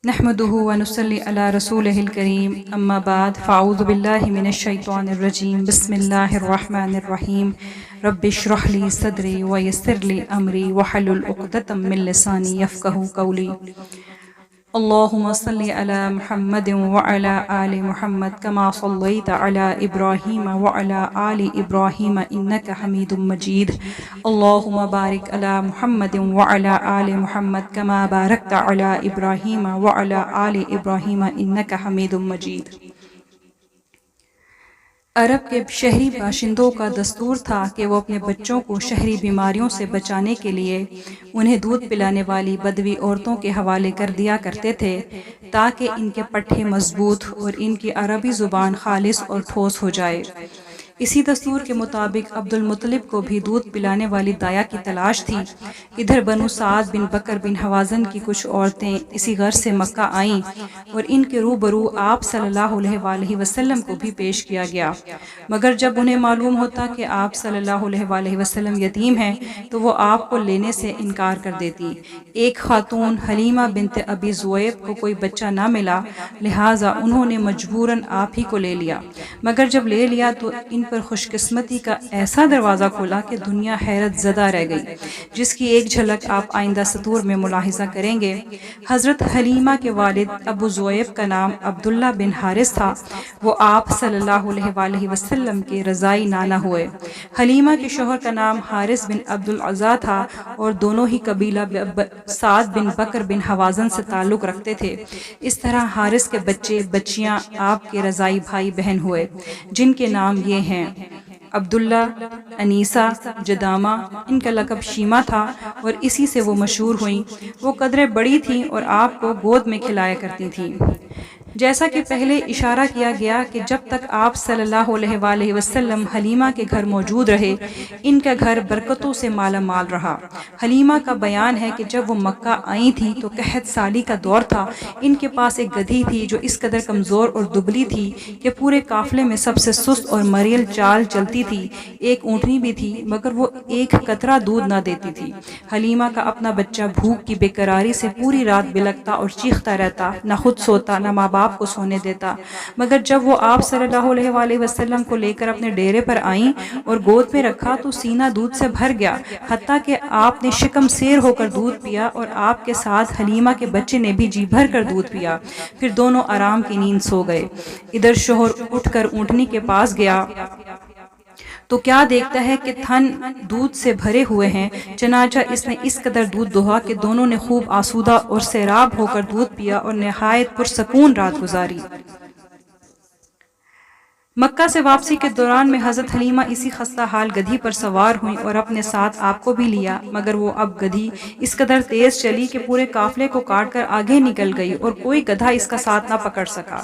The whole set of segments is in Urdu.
نحمده ونصلي على رسوله الكريم اما بعد فاعوذ بالله من الشيطان الرجيم بسم الله الرحمن الرحيم رب اشرح لي صدري ويسر لي امري واحلل عقدة من لساني يفقهوا قولي اللهم صل على محمد وعلى آل محمد كما صليت على إبراهيم وعلى آل إبراهيم إنك حميد مجيد اللهم بارك على محمد وعلى آل محمد كما باركت على إبراهيم وعلى آل إبراهيم إنك حميد مجيد۔ عرب کے شہری باشندوں کا دستور تھا کہ وہ اپنے بچوں کو شہری بیماریوں سے بچانے کے لیے انہیں دودھ پلانے والی بدوی عورتوں کے حوالے کر دیا کرتے تھے تاکہ ان کے پٹھے مضبوط اور ان کی عربی زبان خالص اور ٹھوس ہو جائے۔ اسی دستور کے مطابق عبد المطلب کو بھی دودھ پلانے والی دایا کی تلاش تھی۔ ادھر بنو سعد بن بکر بن حوازن کی کچھ عورتیں اسی غرض سے مکہ آئیں اور ان کے روبرو آپ صلی اللہ علیہ وآلہ وسلم کو بھی پیش کیا گیا، مگر جب انہیں معلوم ہوتا کہ آپ صلی اللہ علیہ وآلہ وسلم یتیم ہیں تو وہ آپ کو لینے سے انکار کر دیتی۔ ایک خاتون حلیمہ بنت ابی زویب کو کوئی بچہ نہ ملا، لہٰذا انہوں نے مجبوراً آپ ہی کو لے لیا، مگر جب لے لیا تو ان پر خوش قسمتی کا ایسا دروازہ کھولا کہ دنیا حیرت زدہ رہ گئی، جس کی ایک جھلک آپ آئندہ سطور میں ملاحظہ کریں گے۔ حضرت حلیمہ کے والد ابو زویب کا نام عبداللہ بن حارث تھا، وہ آپ صلی اللہ علیہ وآلہ وسلم کے رضائی نانا ہوئے۔ حلیمہ کے شوہر کا نام حارث بن عبد العزیٰ تھا اور دونوں ہی قبیلہ سعد بن بکر بن حوازن سے تعلق رکھتے تھے۔ اس طرح حارث کے بچے بچیاں آپ کے رضائی بھائی بہن ہوئے، جن کے نام یہ ہیں: عبداللہ، انیسہ، جدامہ، ان کا لقب شیمہ تھا اور اسی سے وہ مشہور ہوئیں۔ وہ قدرے بڑی تھیں اور آپ کو گود میں کھلایا کرتی تھیں۔ جیسا کہ پہلے اشارہ کیا گیا کہ جب تک آپ صلی اللہ علیہ وآلہ وسلم حلیمہ کے گھر موجود رہے، ان کا گھر برکتوں سے مالا مال رہا۔ حلیمہ کا بیان ہے کہ جب وہ مکہ آئی تھیں تو قحط سالی کا دور تھا۔ ان کے پاس ایک گدھی تھی جو اس قدر کمزور اور دبلی تھی کہ پورے قافلے میں سب سے سست اور مریل چال چلتی تھی۔ ایک اونٹنی بھی تھی مگر وہ ایک قطرہ دودھ نہ دیتی تھی۔ حلیمہ کا اپنا بچہ بھوک کی بے قراری سے پوری رات بلکتا اور چیختا رہتا، نہ خود سوتا نہ ماں باپ کو سونے دیتا، مگر جب وہ آپ صلی اللہ علیہ وآلہ وسلم کو لے کر اپنے ڈیرے پر آئیں اور گود میں رکھا تو سینہ دودھ سے بھر گیا، حتیٰ کہ آپ نے شکم سیر ہو کر دودھ پیا اور آپ کے ساتھ حلیمہ کے بچے نے بھی جی بھر کر دودھ پیا، پھر دونوں آرام کی نیند سو گئے۔ ادھر شوہر اٹھ کر اونٹنی کے پاس گیا تو کیا دیکھتا ہے کہ تھن دودھ سے بھرے ہوئے ہیں، چنانچہ اس نے اس قدر دودھ دوہا کہ دونوں نے خوب آسودہ اور سیراب ہو کر دودھ پیا اور نہایت پرسکون رات گزاری۔ مکہ سے واپسی کے دوران میں حضرت حلیمہ اسی خستہ حال گدھی پر سوار ہوئیں اور اپنے ساتھ آپ کو بھی لیا، مگر وہ اب گدھی اس قدر تیز چلی کہ پورے قافلے کو کاٹ کر آگے نکل گئی اور کوئی گدھا اس کا ساتھ نہ پکڑ سکا۔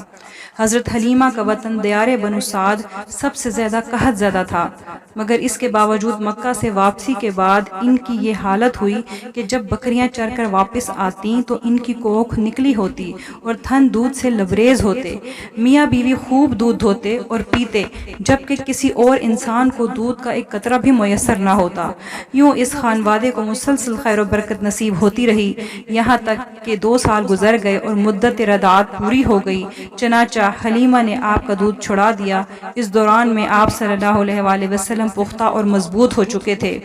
حضرت حلیمہ کا وطن دیار بنو سعد سب سے زیادہ قحط زدہ تھا، مگر اس کے باوجود مکہ سے واپسی کے بعد ان کی یہ حالت ہوئی کہ جب بکریاں چر کر واپس آتیں تو ان کی کوکھ نکلی ہوتی اور تھن دودھ سے لبریز ہوتے، میاں بیوی خوب دودھ دھوتے اور پیتے، جبکہ کسی اور انسان کو دودھ کا ایک قطرہ بھی میسر نہ ہوتا۔ یوں اس خانوادے کو مسلسل خیر و برکت نصیب ہوتی رہی، یہاں تک کہ 2 سال گزر گئے اور مدت رضاعت پوری ہو گئی، چنانچہ حلیمہ نے آپ کا دودھ چھڑا دیا۔ اس دوران میں آپ صلی اللہ علیہ وآلہ وسلم پختہ اور مضبوط ہو چکے تھے۔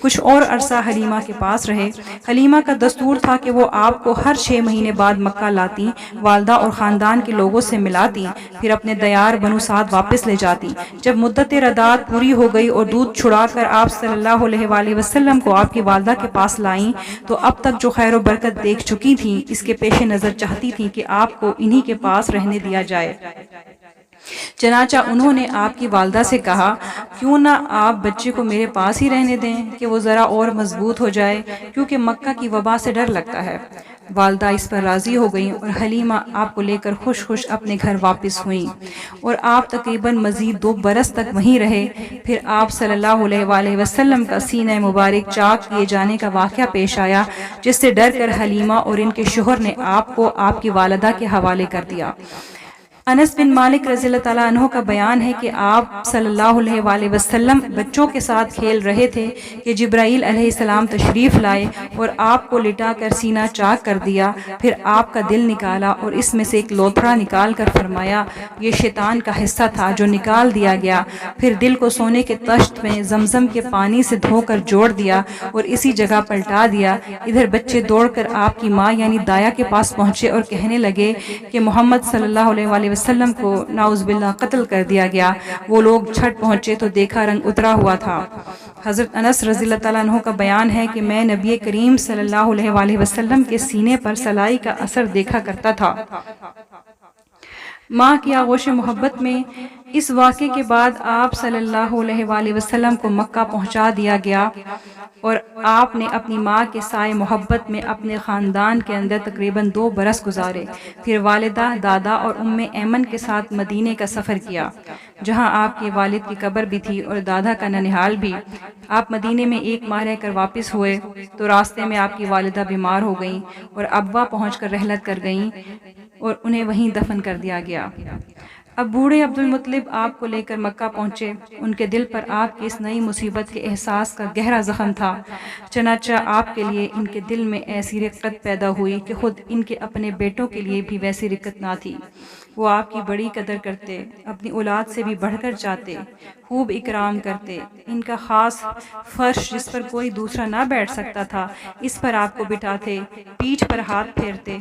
کچھ اور عرصہ حلیمہ کے پاس رہے۔ حلیمہ کا دستور تھا کہ وہ آپ کو ہر 6 مہینے بعد مکہ لاتی، والدہ اور خاندان کے لوگوں سے ملاتی، پھر اپنے دیار بنو سعد واپس لے جاتی۔ جب مدت رضاعت پوری ہو گئی اور دودھ چھڑا کر آپ صلی اللہ علیہ وآلہ وسلم کو آپ کی والدہ کے پاس لائیں تو اب تک جو خیر و برکت دیکھ چکی تھیں، اس کے پیش نظر چاہتی تھیں کہ آپ کو انہی کے پاس رہنے دیا جائے۔ چنانچہ انہوں نے آپ کی والدہ سے کہا، کیوں نہ آپ بچے کو میرے پاس ہی رہنے دیں کہ وہ ذرا اور مضبوط ہو جائے، کیونکہ مکہ کی وبا سے ڈر لگتا ہے۔ والدہ اس پر راضی ہو گئیں اور حلیمہ آپ کو لے کر خوش خوش اپنے گھر واپس ہوئیں اور آپ تقریباً مزید 2 برس تک وہیں رہے۔ پھر آپ صلی اللہ علیہ وآلہ وسلم کا سینہ مبارک چاک کیے جانے کا واقعہ پیش آیا، جس سے ڈر کر حلیمہ اور ان کے شوہر نے آپ کو آپ کی والدہ کے حوالے کر دیا۔ انس بن مالک رضی اللہ تعالیٰ عنہ کا بیان ہے کہ آپ صلی اللہ علیہ وآلہ وسلم بچوں کے ساتھ کھیل رہے تھے کہ جبرائیل علیہ السلام تشریف لائے اور آپ کو لٹا کر سینہ چاک کر دیا، پھر آپ کا دل نکالا اور اس میں سے ایک لوتھڑا نکال کر فرمایا یہ شیطان کا حصہ تھا جو نکال دیا گیا، پھر دل کو سونے کے طشت میں زمزم کے پانی سے دھو کر جوڑ دیا اور اسی جگہ پلٹا دیا۔ ادھر بچے دوڑ کر آپ کی ماں یعنی دایا کے پاس پہنچے اور کہنے لگے کہ محمد صلی اللہ علیہ وسلم کو نعوذ باللہ قتل کر دیا گیا۔ وہ لوگ چھٹ پہنچے تو دیکھا رنگ اترا ہوا تھا۔ حضرت انس رضی اللہ تعالیٰ عنہ کا بیان ہے کہ میں نبی کریم صلی اللہ علیہ وآلہ وسلم کے سینے پر سلائی کا اثر دیکھا کرتا تھا۔ ماں کی آغوش محبت میں اس واقعے کے بعد آپ صلی اللہ علیہ وآلہ وسلم کو مکہ پہنچا دیا گیا اور آپ نے اپنی ماں کے سائے محبت میں اپنے خاندان کے اندر تقریباً 2 برس گزارے، پھر والدہ، دادا اور ام ایمن کے ساتھ مدینے کا سفر کیا جہاں آپ کے والد کی قبر بھی تھی اور دادا کا ننہال بھی۔ آپ مدینے میں 1 ماہ رہ کر واپس ہوئے تو راستے میں آپ کی والدہ بیمار ہو گئیں اور ابا پہنچ کر رحلت کر گئیں اور انہیں وہیں دفن کر دیا گیا۔ اب بوڑھے عبد المطلب آپ کو لے کر مکہ پہنچے۔ ان کے دل پر آپ کی اس نئی مصیبت کے احساس کا گہرا زخم تھا، چنانچہ آپ کے لیے ان کے دل میں ایسی رقت پیدا ہوئی کہ خود ان کے اپنے بیٹوں کے لیے بھی ویسی رقت نہ تھی۔ وہ آپ کی بڑی قدر کرتے، اپنی اولاد سے بھی بڑھ کر چاہتے، خوب اکرام کرتے۔ ان کا خاص فرش جس پر کوئی دوسرا نہ بیٹھ سکتا تھا اس پر آپ کو بٹھاتے، پیٹھ پر ہاتھ پھیرتے،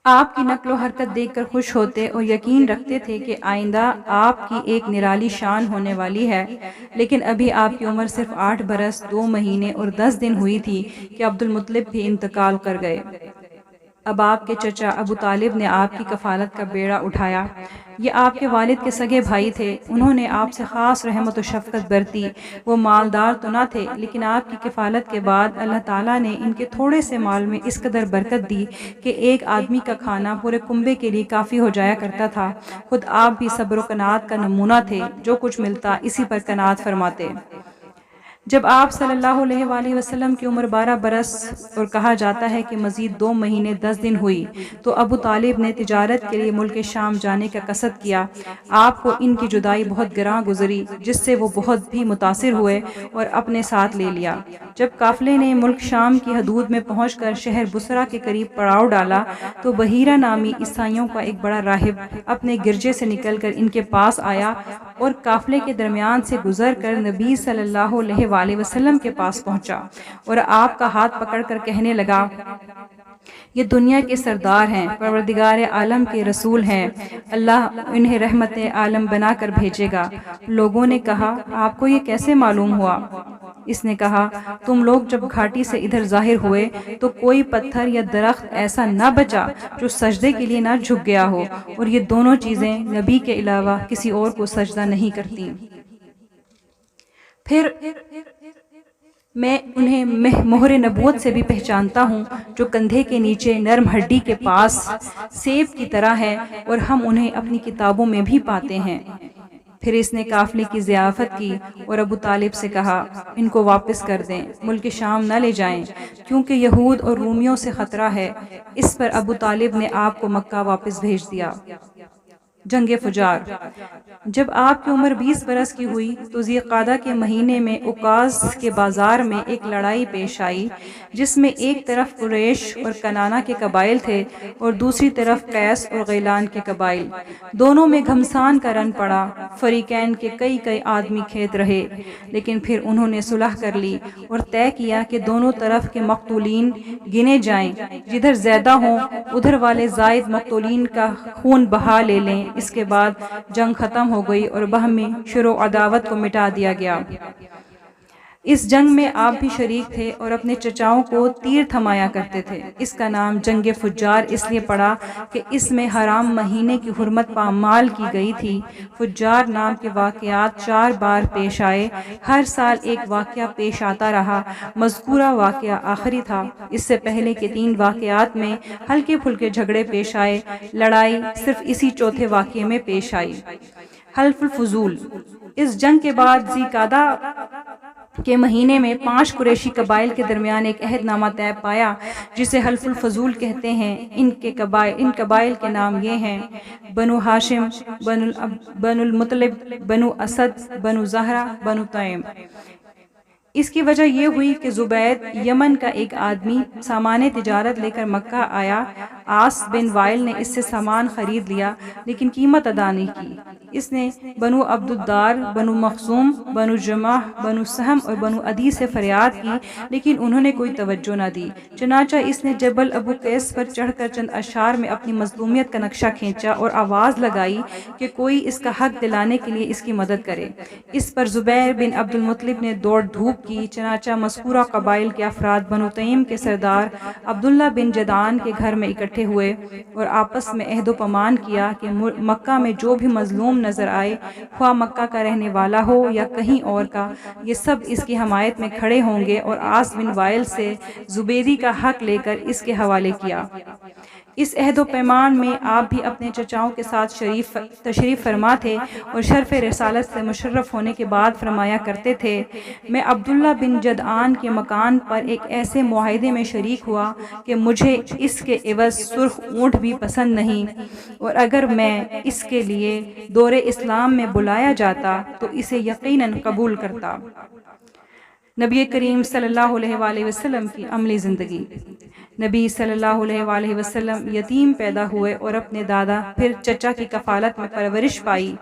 آپ کی نقل و حرکت دیکھ کر خوش ہوتے اور یقین رکھتے تھے کہ آئندہ آپ کی ایک نرالی شان ہونے والی ہے۔ لیکن ابھی آپ کی عمر صرف 8 برس 2 مہینے اور 10 دن ہوئی تھی کہ عبد المطلب بھی انتقال کر گئے۔ اب آپ کے چچا ابو طالب نے آپ کی کفالت کا بیڑا اٹھایا۔ یہ آپ کے والد کے سگے بھائی تھے، انہوں نے آپ سے خاص رحمت و شفقت برتی۔ وہ مالدار تو نہ تھے لیکن آپ کی کفالت کے بعد اللہ تعالیٰ نے ان کے تھوڑے سے مال میں اس قدر برکت دی کہ ایک آدمی کا کھانا پورے کنبے کے لیے کافی ہو جایا کرتا تھا۔ خود آپ بھی صبر و قناعت کا نمونہ تھے، جو کچھ ملتا اسی پر قناعت فرماتے۔ جب آپ صلی اللہ علیہ وآلہ وسلم کی عمر 12 برس اور کہا جاتا ہے کہ مزید 2 مہینے 10 دن ہوئی تو ابو طالب نے تجارت کے لیے ملک شام جانے کا قصد کیا۔ آپ کو ان کی جدائی بہت گراں گزری جس سے وہ بہت بھی متاثر ہوئے اور اپنے ساتھ لے لیا۔ جب قافلے نے ملک شام کی حدود میں پہنچ کر شہر بصرہ کے قریب پڑاؤ ڈالا تو بحیرہ نامی عیسائیوں کا ایک بڑا راہب اپنے گرجے سے نکل کر ان کے پاس آیا اور قافلے کے درمیان سے گزر کر نبی صلی اللہ علیہ وآلہ وسلم کے پاس پہنچا اور آپ کا ہاتھ پکڑ کر کہنے لگا یہ دنیا کے سردار ہیں، پروردگار عالم کے رسول ہیں، اللہ انہیں رحمت عالم بنا کر بھیجے گا۔ لوگوں نے کہا آپ کو یہ کیسے معلوم ہوا؟ اس نے کہا تم لوگ جب گھاٹی سے ادھر ظاہر ہوئے تو کوئی پتھر یا درخت ایسا نہ بچا جو سجدے کے لیے نہ جھک گیا ہو، اور یہ دونوں چیزیں نبی کے علاوہ کسی اور کو سجدہ نہیں کرتی۔ پھر میں انہیں مہر نبوت سے بھی پہچانتا ہوں جو کندھے کے نیچے نرم ہڈی کے پاس سیب کی طرح ہے، اور ہم انہیں اپنی کتابوں میں بھی پاتے ہیں۔ پھر اس نے قافلے کی ضیافت کی اور ابو طالب سے کہا ان کو واپس کر دیں، ملک شام نہ لے جائیں کیونکہ یہود اور رومیوں سے خطرہ ہے۔ اس پر ابو طالب نے آپ کو مکہ واپس بھیج دیا۔ جنگ فجار۔ جب آپ کی عمر 20 برس کی ہوئی تو ذی القعدہ کے مہینے میں اوکاز کے بازار میں ایک لڑائی پیش آئی جس میں ایک طرف قریش اور کنانہ کے قبائل تھے اور دوسری طرف قیس اور غیلان کے قبائل۔ دونوں میں گھمسان کا رن پڑا، فریقین کے کئی آدمی کھیت رہے، لیکن پھر انہوں نے صلح کر لی اور طے کیا کہ دونوں طرف کے مقتولین گنے جائیں، جدھر زیادہ ہوں ادھر والے زائد مقتولین کا خون بہا لے لیں۔ اس کے بعد جنگ ختم ہو گئی اور باہمی شر و عداوت کو مٹا دیا گیا۔ اس جنگ میں آپ بھی شریک تھے اور اپنے چچاؤں کو تیر تھمایا کرتے تھے۔ اس کا نام جنگ فجار اس لیے پڑا کہ اس میں حرام مہینے کی حرمت پامال کی گئی تھی۔ فجار نام کے واقعات 4 بار پیش آئے، ہر سال ایک واقعہ پیش آتا رہا، مذکورہ واقعہ آخری تھا۔ اس سے پہلے کے 3 واقعات میں ہلکے پھلکے جھگڑے پیش آئے، لڑائی صرف اسی چوتھے واقعے میں پیش آئی۔ حلف الفضول۔ اس جنگ کے بعد ذی القعدہ کے مہینے میں 5 قریشی قبائل کے درمیان ایک عہد نامہ طے پایا جسے حلف الفضول کہتے ہیں۔ ان قبائل کے نام یہ ہیں: بنو ہاشم، بنو المطلب، بنو اسد، بنو زہرہ، بنو تیم۔ اس کی وجہ یہ ہوئی کہ زبید یمن کا ایک آدمی سامان تجارت لے کر مکہ آیا۔ عاص بن وائل نے اس سے سامان خرید لیا لیکن قیمت ادا نہیں کی۔ اس نے بنو عبد الدار، بنو مخزوم، بنو جمح، بنو سہم اور بنو عدی سے فریاد کی لیکن انہوں نے کوئی توجہ نہ دی۔ چنانچہ اس نے جبل ابو قیس پر چڑھ کر چند اشعار میں اپنی مظلومیت کا نقشہ کھینچا اور آواز لگائی کہ کوئی اس کا حق دلانے کے لیے اس کی مدد کرے۔ اس پر زبیر بن عبد المطلب نے دوڑ دھوپ کی۔ چنانچہ مذکورہ قبائل کے افراد بنو تیم کے سردار عبداللہ بن جدعان کے گھر میں اکٹھے ہوئے اور آپس میں عہد و پیمان کیا کہ مکہ میں جو بھی مظلوم نظر آئے، خواہ مکہ کا رہنے والا ہو یا کہیں اور کا، یہ سب اس کی حمایت میں کھڑے ہوں گے، اور عاص بن وائل سے زبیدی کا حق لے کر اس کے حوالے کیا۔ اس عہد و پیمان میں آپ بھی اپنے چچاؤں کے ساتھ تشریف فرما تھے اور شرف رسالت سے مشرف ہونے کے بعد فرمایا کرتے تھے: میں عبداللہ بن جدعان کے مکان پر ایک ایسے معاہدے میں شریک ہوا کہ مجھے اس کے عوض سرخ اونٹ بھی پسند نہیں، اور اگر میں اس کے لیے دور اسلام میں بلایا جاتا تو اسے یقیناً قبول کرتا۔ نبی کریم صلی اللہ علیہ وآلہ وسلم کی عملی زندگی۔ نبی صلی اللہ علیہ وآلہ وسلم یتیم پیدا ہوئے اور اپنے دادا پھر چچا کی کفالت میں پرورش پائی۔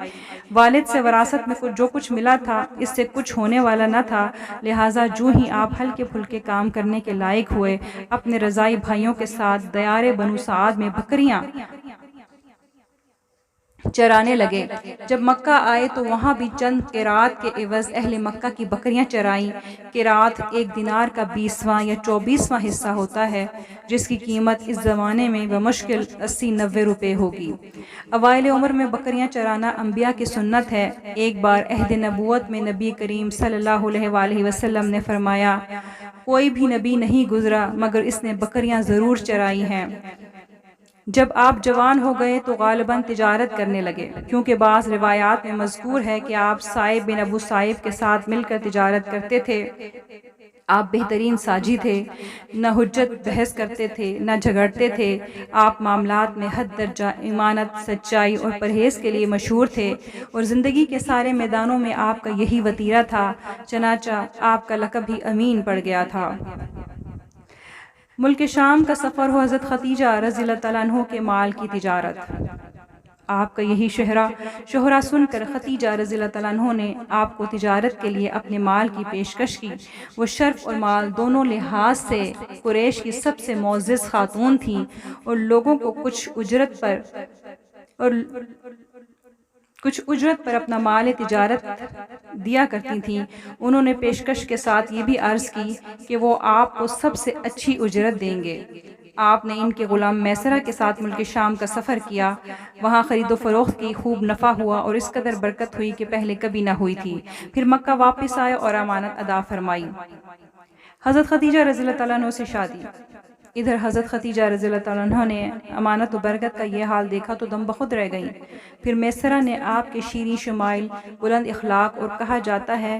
والد سے وراثت میں جو کچھ ملا تھا اس سے کچھ ہونے والا نہ تھا، لہٰذا جو ہی آپ ہلکے پھلکے کام کرنے کے لائق ہوئے، اپنے رضائی بھائیوں کے ساتھ دیار بنو سعد میں بکریاں چرانے لگے۔ جب مکہ آئے تو وہاں بھی چند قیراط کے عوض اہل مکہ کی بکریاں چرائیں۔ قیراط 1 دینار کا 20واں یا 24واں حصہ ہوتا ہے، جس کی قیمت اس زمانے میں بمشکل 80-90 روپے ہوگی۔ اوائل عمر میں بکریاں چرانا انبیاء کی سنت ہے۔ ایک بار عہد نبوت میں نبی کریم صلی اللہ علیہ وآلہ وسلم نے فرمایا: کوئی بھی نبی نہیں گزرا مگر اس نے بکریاں ضرور چرائی ہیں۔ جب آپ جوان ہو گئے تو غالباً تجارت کرنے لگے، کیونکہ بعض روایات میں مذکور ہے کہ آپ سائب بن ابو سائب کے ساتھ مل کر تجارت کرتے تھے۔ آپ بہترین ساجی تھے، نہ حجت بحث کرتے تھے نہ جھگڑتے تھے۔ آپ معاملات میں حد درجہ امانت، سچائی اور پرہیز کے لیے مشہور تھے، اور زندگی کے سارے میدانوں میں آپ کا یہی وتیرہ تھا، چنانچہ آپ کا لقب بھی امین پڑ گیا تھا۔ ملک شام کا سفر ہو حضرت خدیجہ رضی اللہ تعالیٰ عنہ کے مال کی تجارت۔ آپ کا یہی شہرہ سن کر خدیجہ رضی اللہ تعالیٰ عنہ نے آپ کو تجارت کے لیے اپنے مال کی پیشکش کی۔ وہ شرف اور مال دونوں لحاظ سے قریش کی سب سے معزز خاتون تھیں اور لوگوں کو کچھ اجرت پر اپنا مال تجارت دیا کرتی تھیں۔ انہوں نے پیشکش کے ساتھ یہ بھی عرض کی کہ وہ آپ کو سب سے اچھی اجرت دیں گے۔ آپ نے ان کے غلام میسرہ کے ساتھ ملک شام کا سفر کیا۔ وہاں خرید و فروخت کی خوب نفع ہوا اور اس قدر برکت ہوئی کہ پہلے کبھی نہ ہوئی تھی۔ پھر مکہ واپس آئے اور امانت ادا فرمائی۔ حضرت خدیجہ رضی اللہ تعالیٰ عنہ سے شادی۔ ادھر حضرت خدیجہ رضی اللہ تعالیٰ عنہ نے امانت و برکت کا یہ حال دیکھا تو دم بخود رہ گئیں۔ پھر میسرہ نے آپ کے شیریں شمائل، بلند اخلاق اور کہا جاتا ہے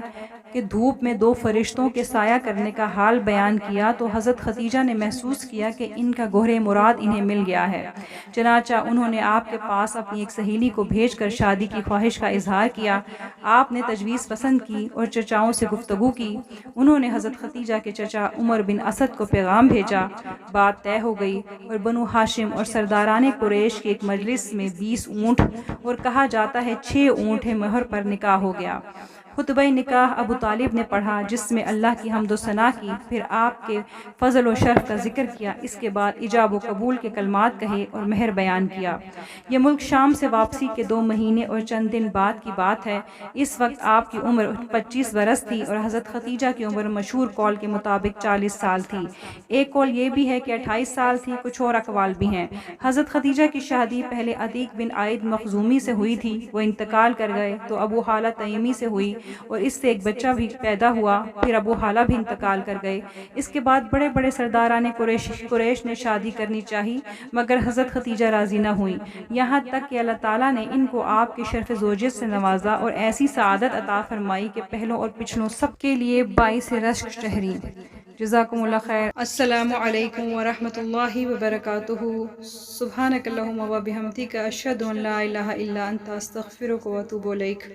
کہ دھوپ میں 2 فرشتوں کے سایہ کرنے کا حال بیان کیا تو حضرت خدیجہ نے محسوس کیا کہ ان کا گوہر مراد انہیں مل گیا ہے۔ چنانچہ انہوں نے آپ کے پاس اپنی ایک سہیلی کو بھیج کر شادی کی خواہش کا اظہار کیا۔ آپ نے تجویز پسند کی اور چچاؤں سے گفتگو کی۔ انہوں نے حضرت خدیجہ کے چچا عمر بن اسد کو پیغام بھیجا۔ بات طے ہو گئی اور بنو ہاشم اور سرداران قریش کے ایک مجلس میں 20 اونٹ اور کہا جاتا ہے 6 اونٹ مہر پر نکاح ہو گیا۔ خطبہ نکاح ابو طالب نے پڑھا جس میں اللہ کی حمد و ثنا کی، پھر آپ کے فضل و شرف کا ذکر کیا، اس کے بعد ایجاب و قبول کے کلمات کہے اور مہر بیان کیا۔ یہ ملک شام سے واپسی کے 2 مہینے اور چند دن بعد کی بات ہے۔ اس وقت آپ کی عمر 25 برس تھی اور حضرت خدیجہ کی عمر مشہور قول کے مطابق 40 سال تھی۔ ایک قول یہ بھی ہے کہ 28 سال تھی، کچھ اور اقوال بھی ہیں۔ حضرت خدیجہ کی شادی پہلے عتیق بن عائد مخزومی سے ہوئی تھی، وہ انتقال کر گئے تو ابو حالہ تیمی سے ہوئی اور اس سے ایک بچہ بھی پیدا ہوا۔ پھر ابو حالہ بھی انتقال کر گئے۔ اس کے بعد بڑے بڑے سرداران قریش نے شادی کرنی چاہی مگر حضرت ختیجہ راضی نہ ہوئیں، یہاں تک کہ اللہ تعالیٰ نے ان کو آپ کے شرف زوجیت سے نوازا اور ایسی سعادت عطا فرمائی کہ پہلوں اور پچھلوں سب کے لیے باعث رشک ٹھہری۔ جزاکم اللہ خیر۔ السلام علیکم ورحمۃ اللہ وبرکاتہ۔ سبحانک اللہم و بحمدک، اشہد ان لا الہ الا انت، استغفرک و اتوب الیک۔